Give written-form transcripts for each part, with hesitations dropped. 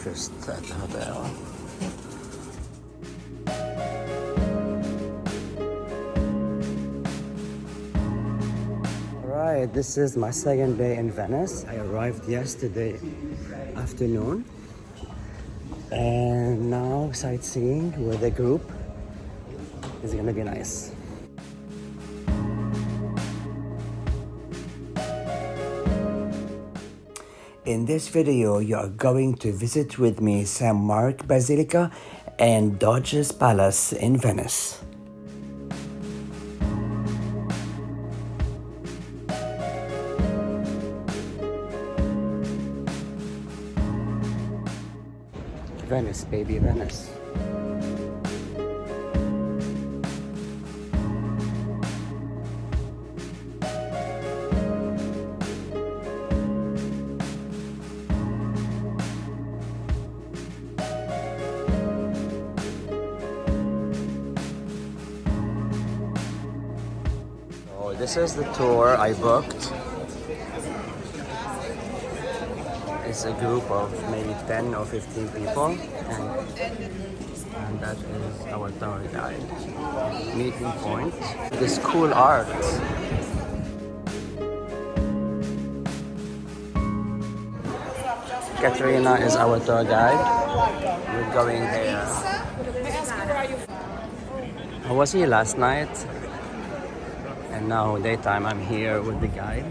breakfast at the hotel. Alright, this is my second day in Venice. I arrived yesterday afternoon and now sightseeing with a group is gonna be nice. In this video, you are going to visit with me St Mark Basilica and Doge's Palace in Venice. Venice, baby, Venice. This is the tour I booked. It's a group of maybe 10 or 15 people, and that is our tour guide. Meeting point. This cool art. Katrina is our tour guide. We're going there. I was here last night. And now daytime I'm here with the guide.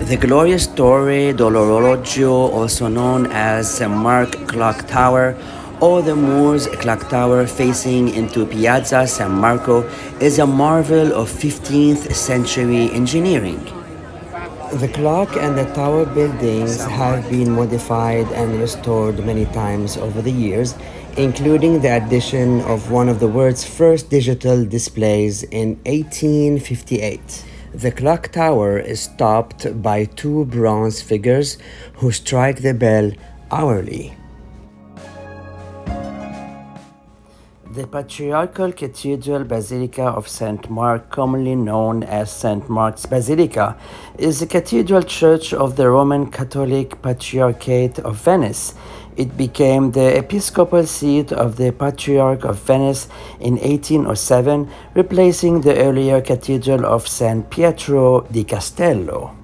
The glorious Torre dell'Orologio, also known as St Mark Clock Tower, or the Moor's Clock Tower facing into Piazza San Marco, is a marvel of 15th century engineering. The clock and the tower buildings have been modified and restored many times over the years, including the addition of one of the world's first digital displays in 1858. The clock tower is topped by two bronze figures who strike the bell hourly. The Patriarchal Cathedral Basilica of St Mark, commonly known as St Mark's Basilica, is a cathedral church of the Roman Catholic Patriarchate of Venice. It became the episcopal seat of the Patriarch of Venice in 1807, replacing the earlier Cathedral of San Pietro di Castello.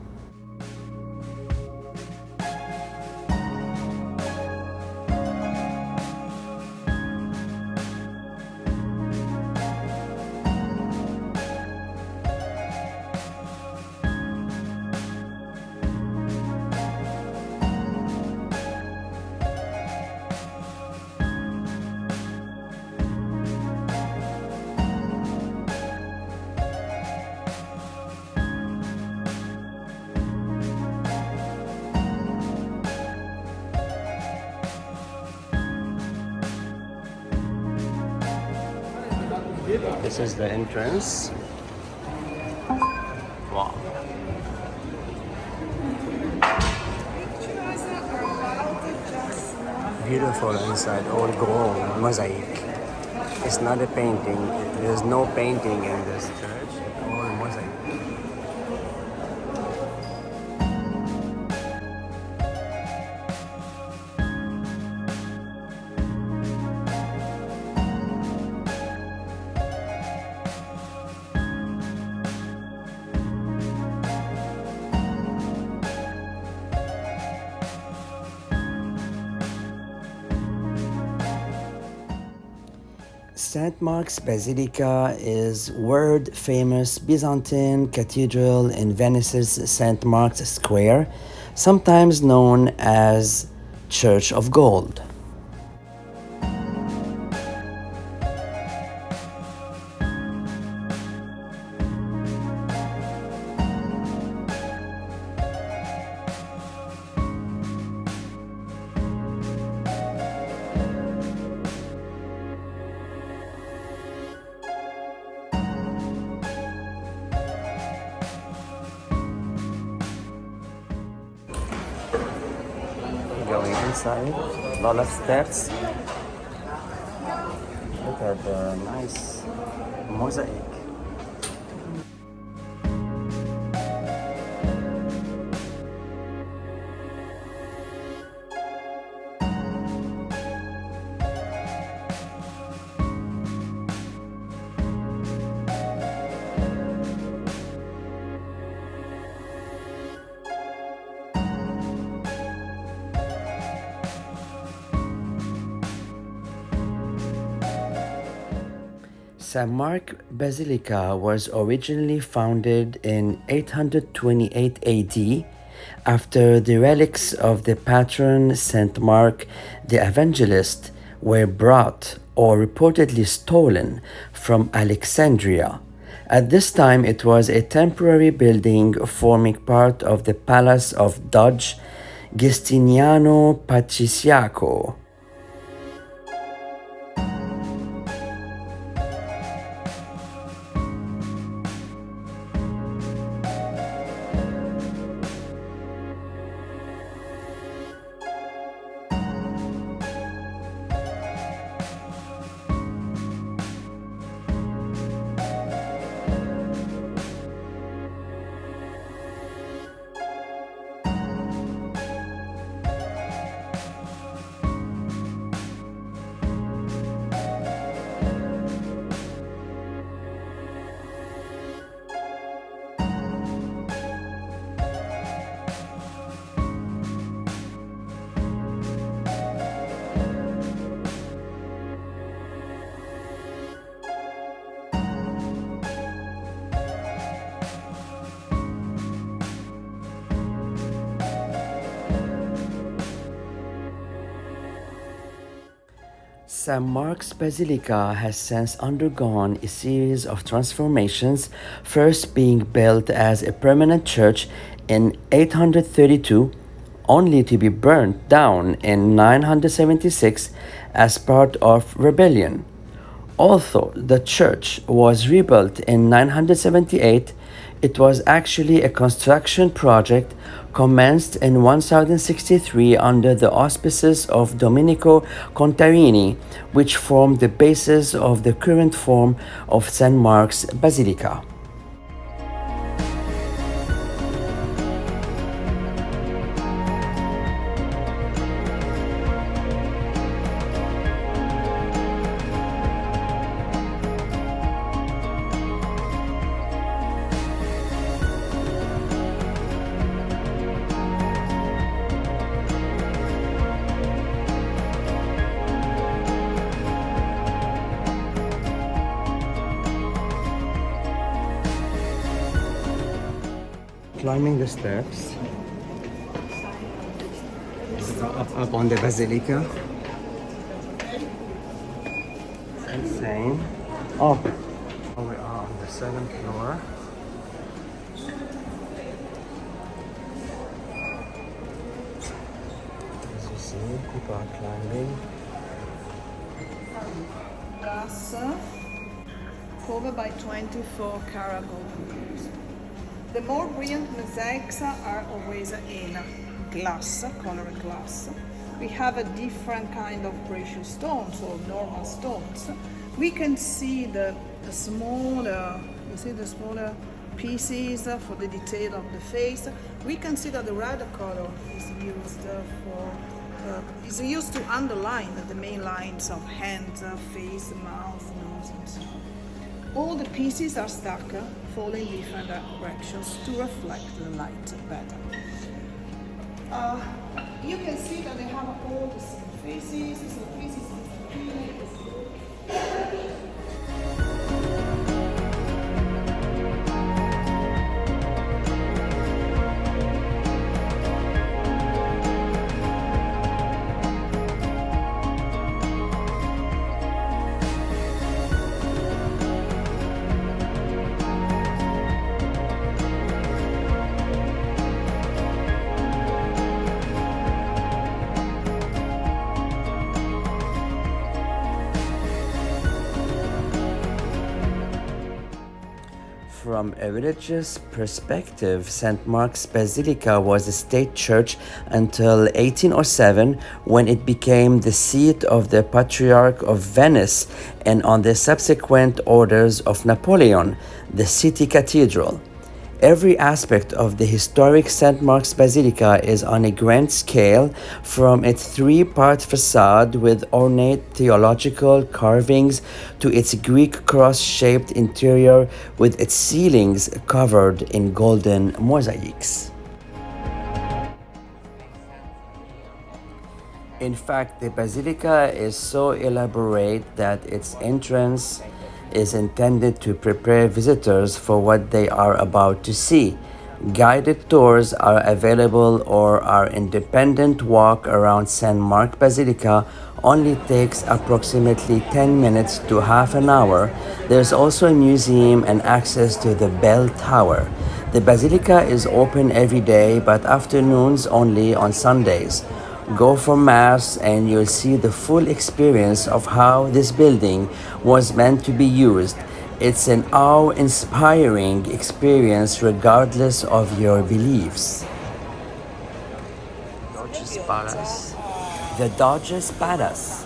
This is the entrance. Wow. Beautiful inside, all gold, mosaic. It's not a painting. There's no painting in this church. It's all mosaic. St Mark's Basilica is world-famous Byzantine cathedral in Venice's St Mark's Square, sometimes known as Church of Gold. inside. A lot of steps. Look at the nice mosaic. St Mark Basilica was originally founded in 828 AD after the relics of the patron Saint Mark the Evangelist were brought or reportedly stolen from Alexandria. At this time, it was a temporary building forming part of the palace of Doge Giustiniano Patriciaco. St. Mark's Basilica has since undergone a series of transformations, first being built as a permanent church in 832, only to be burnt down in 976 as part of rebellion. Although the church was rebuilt in 978, it was actually a construction project commenced in 1063 under the auspices of Domenico Contarini, which formed the basis of the current form of St. Mark's Basilica. Climbing the steps up on the basilica. It's insane. Oh, we are on the 7th floor. As you see, people are climbing. Glass covered by 24 karat golden rings. The more brilliant mosaics are always in glass, colored glass. We have a different kind of precious stones or normal stones. We can see the smaller, you see the smaller pieces for the detail of the face. We can see that the red color is used to underline the main lines of hands, face, mouth, nose, and so on. All the pieces are stuck, falling in different directions to reflect the light better. You can see that they have all the same faces, so faces From a religious perspective, St Mark's Basilica was a state church until 1807, when it became the seat of the Patriarch of Venice and, on the subsequent orders of Napoleon, the city cathedral. Every aspect of the historic St. Mark's Basilica is on a grand scale, from its three-part facade with ornate theological carvings to its Greek cross-shaped interior with its ceilings covered in golden mosaics. In fact, the basilica is so elaborate that its entrance is intended to prepare visitors for what they are about to see. Guided tours are available, or our independent walk around St. Mark Basilica only takes approximately 10 minutes to half an hour. There's also a museum and access to the bell tower. The basilica is open every day, but afternoons only on Sundays. Go for Mass and you'll see the full experience of how this building was meant to be used. It's an awe-inspiring experience regardless of your beliefs. Doge's Palace. The Doge's Palace.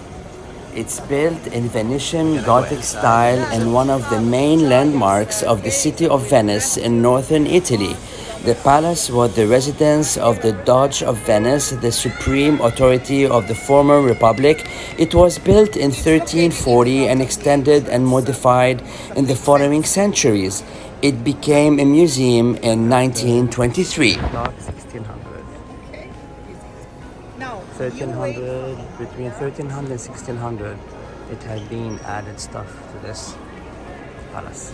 It's built in Venetian Gothic style and one of the main landmarks of the city of Venice in northern Italy. The palace was the residence of the Doge of Venice, the supreme authority of the former republic. It was built in 1340 and extended and modified in the following centuries. It became a museum in 1923. 1600. Okay. Now, 1300, between 1300 and 1600, it had been added stuff to this palace.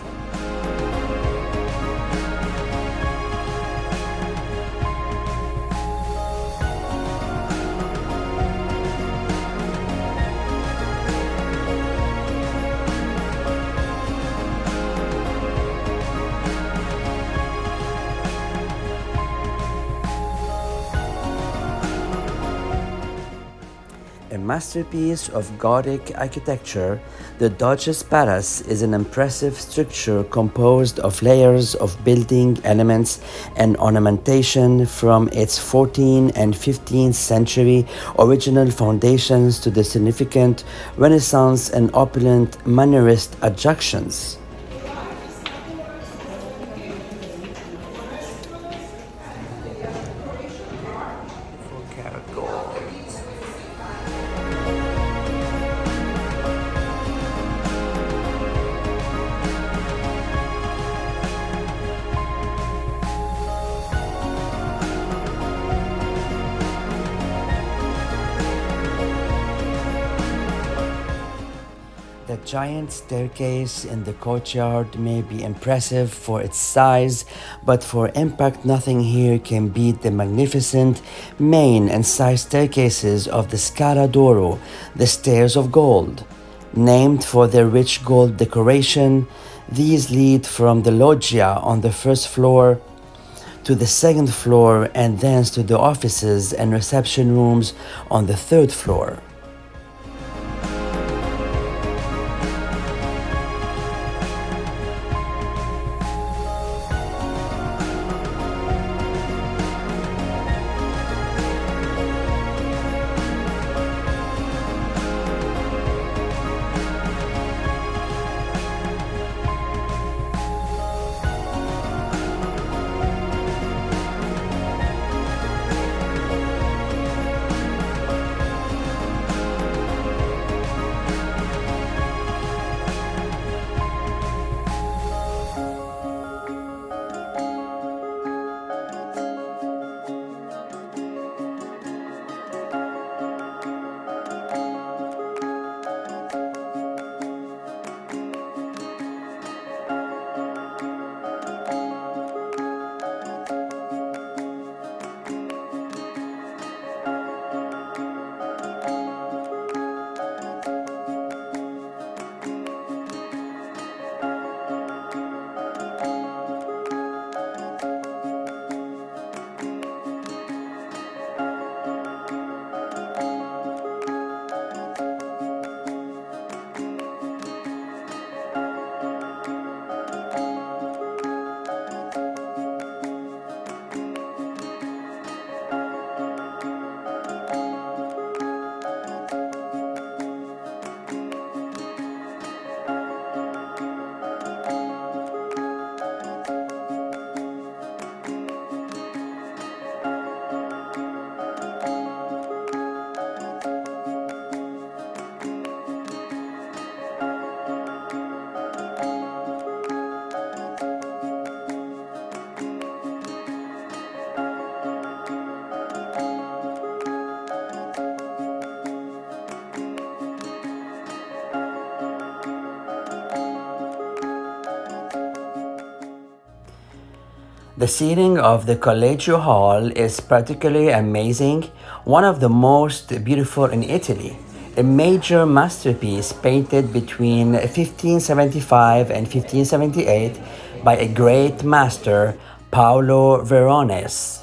A masterpiece of Gothic architecture, the Doge's Palace is an impressive structure composed of layers of building elements and ornamentation, from its 14th and 15th century original foundations to the significant Renaissance and opulent Mannerist adjunctions. The giant staircase in the courtyard may be impressive for its size, but for impact nothing here can beat the magnificent main and side staircases of the Scala d'Oro, the Stairs of Gold. Named for their rich gold decoration, these lead from the loggia on the first floor to the second floor and thence to the offices and reception rooms on the third floor. The ceiling of the Collegio Hall is particularly amazing, one of the most beautiful in Italy. A major masterpiece painted between 1575 and 1578 by a great master, Paolo Veronese.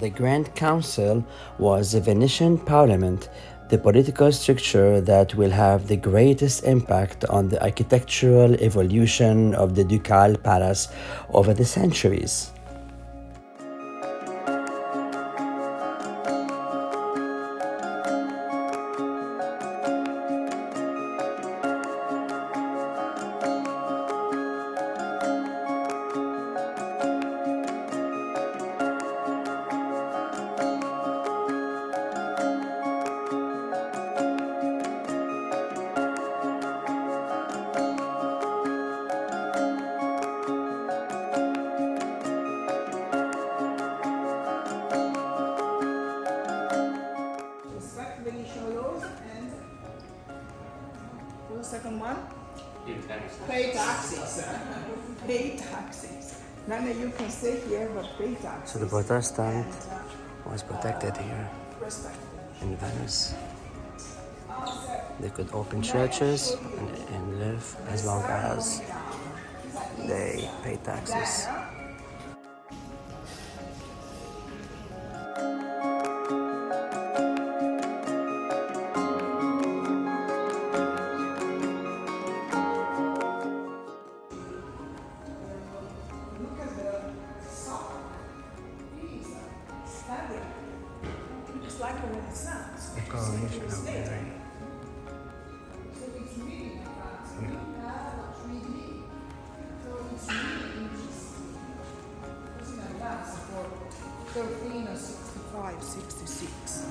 The Grand Council was the Venetian Parliament, the political structure that will have the greatest impact on the architectural evolution of the Ducal Palace over the centuries. Second one? Pay taxes. Pay taxes. None of you can stay here, but pay taxes. So the Protestant was protected here in Venice. They could open churches and live as long as they pay taxes. It's like a Renaissance. The coronation of Mary. So it's really advanced. We have 3D. So it's really interesting. It's in advance for 1365, 66.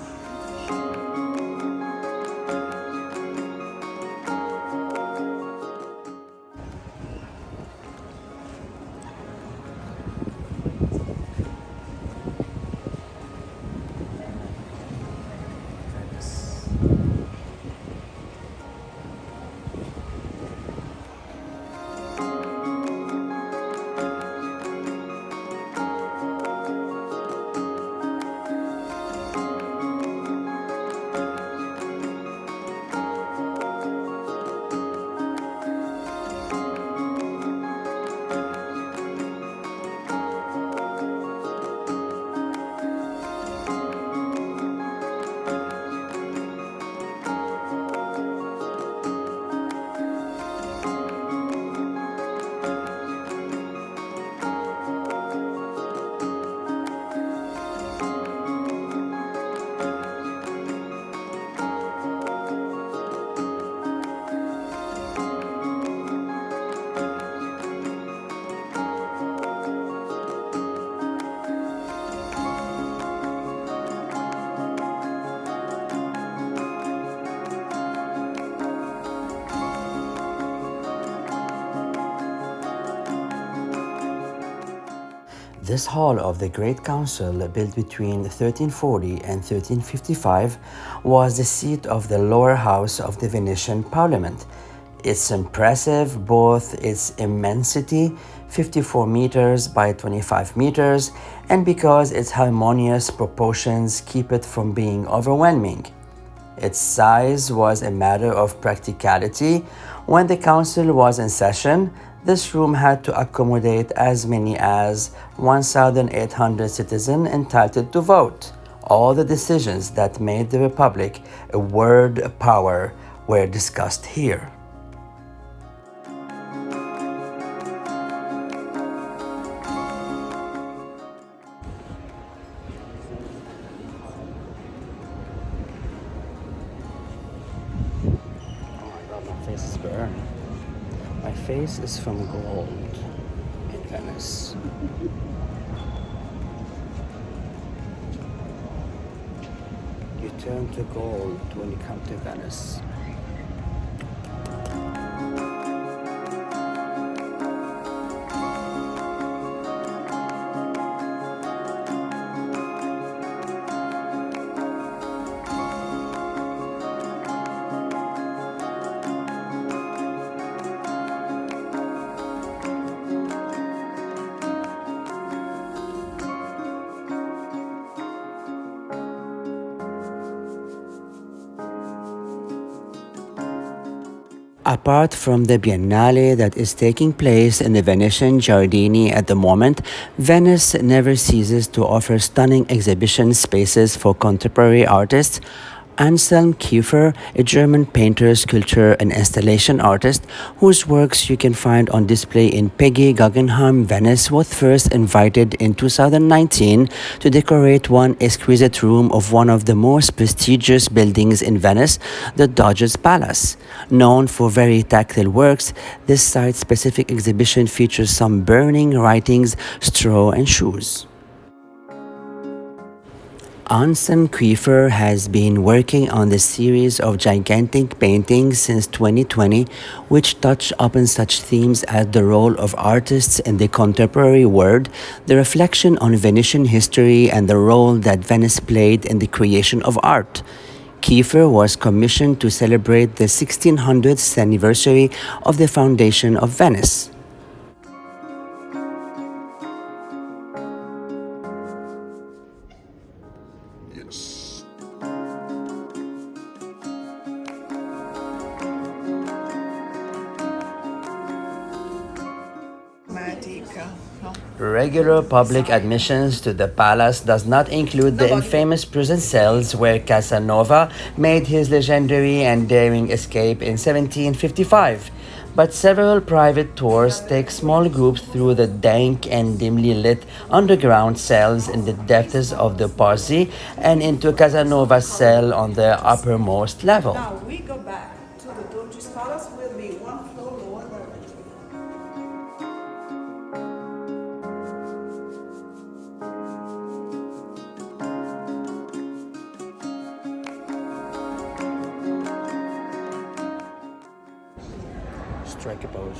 This hall of the Great Council, built between 1340 and 1355, was the seat of the lower house of the Venetian Parliament. It's impressive, both its immensity, 54 meters by 25 meters, and because its harmonious proportions keep it from being overwhelming. Its size was a matter of practicality. When the council was in session, this room had to accommodate as many as 1,800 citizens entitled to vote. All the decisions that made the Republic a world power were discussed here. My face is from gold in Venice. You turn to gold when you come to Venice. Apart from the Biennale that is taking place in the Venetian Giardini at the moment, Venice never ceases to offer stunning exhibition spaces for contemporary artists. Anselm Kiefer, a German painter, sculptor, and installation artist whose works you can find on display in Peggy Guggenheim, Venice, was first invited in 2019 to decorate one exquisite room of one of the most prestigious buildings in Venice, the Doge's Palace. Known for very tactile works, this site-specific exhibition features some burning writings, straw, and shoes. Anselm Kiefer has been working on the series of gigantic paintings since 2020, which touch upon such themes as the role of artists in the contemporary world, the reflection on Venetian history, and the role that Venice played in the creation of art. Kiefer was commissioned to celebrate the 1600th anniversary of the foundation of Venice. Regular public admissions to the palace does not include the infamous prison cells where Casanova made his legendary and daring escape in 1755. But several private tours take small groups through the dank and dimly lit underground cells in the depths of the Parsi and into Casanova's cell on the uppermost level. Now we go back to the Doge's Palace, will be one floor lower than it. Strike a pose.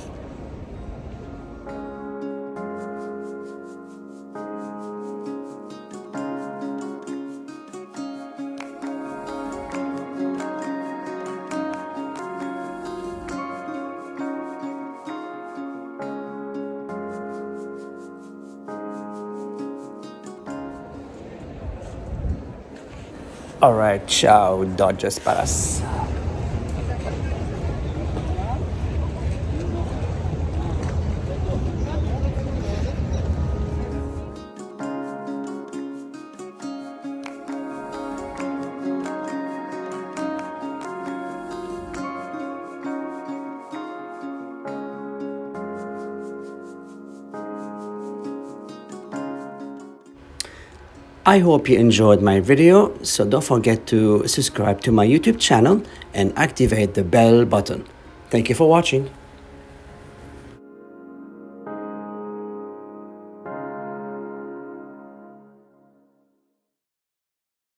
Alright, ciao, Doge's Palace. I hope you enjoyed my video, so don't forget to subscribe to my YouTube channel and activate the bell button. Thank you for watching.